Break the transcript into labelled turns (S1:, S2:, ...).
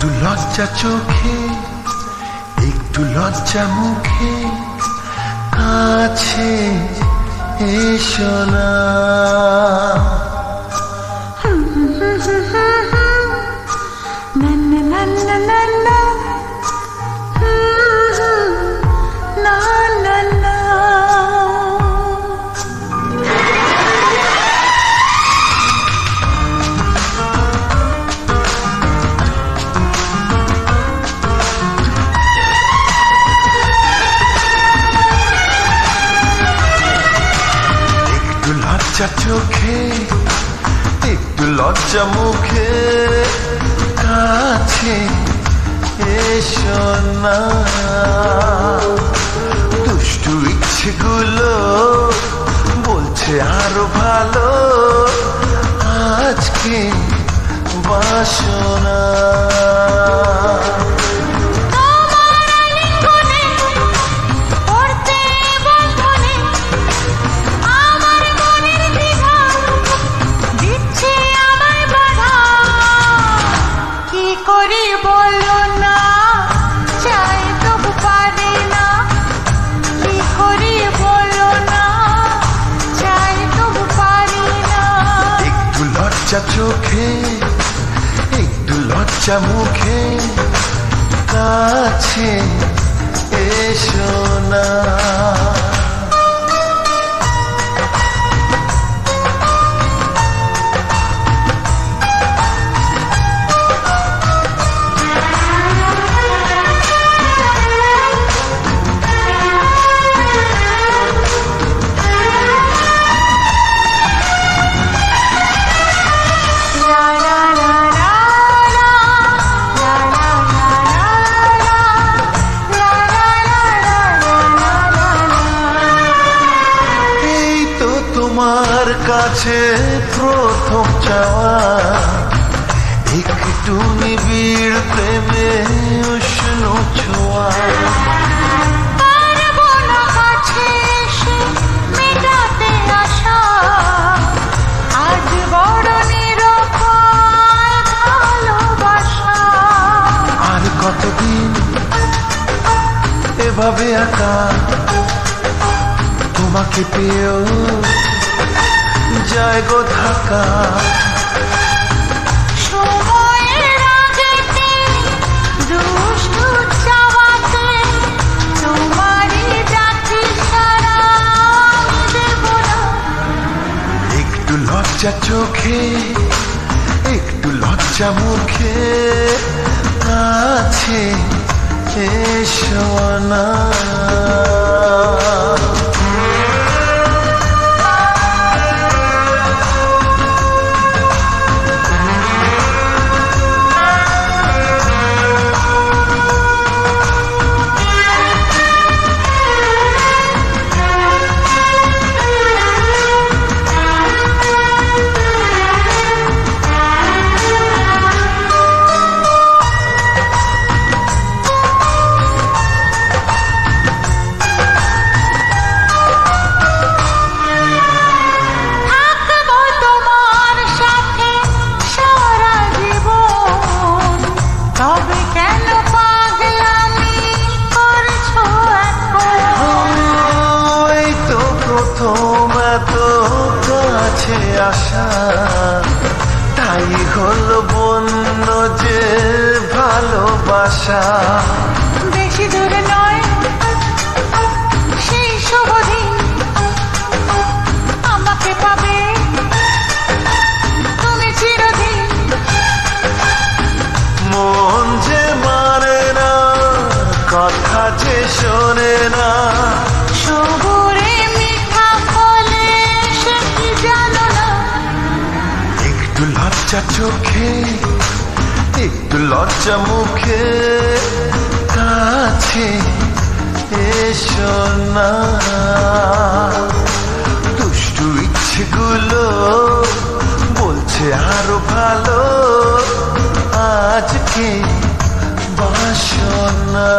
S1: একটু লজ্জা চোখে, একটু লজ্জা মুখে, কাছে এসো না। লজ্জা চোখে, একটু লজ্জা মুখে, কাছে এসো না। দুষ্টু ইচ্ছেগুলো বলছে আরো ভালো, আজকে বাসনা। চোখে, একটু লজ্জা মুখে, কাছে এসো না। তোমার কাছে প্রথম চাওয়া, একটু নিবিড় প্রেমে উষ্ণ ছোঁয়া।
S2: আজ বড় নিরুপায় ভালোবাসা।
S1: আর কতদিন এভাবে একা তোমাকে পেয়েও যায় গো থাকা।
S2: সময়ের আগেতে দুষ্টু চাওয়াতে তোমারই ডাকি সারা দেব না।
S1: একটু লজ্জা চোখে, একটু লজ্জা মুখে, কাছে এসো না। আশা তাই হলো বন্য যে ভালোবাসা।
S2: বেশি দূরে নয় সেই শুভ দিন, আমাকে পাবে তুমি চিরদিন।
S1: মন যে মানে না, কথা যে শোনে না,
S2: সবুরে মিঠা ফলে সে কি জানো না।
S1: একটু লজ্জা চোখে, একটু লজ্জা মুখে, কাছে এসো না। দুষ্টু ইচ্ছেগুলো বলছে আরো ভালো, আজকে বাসনা।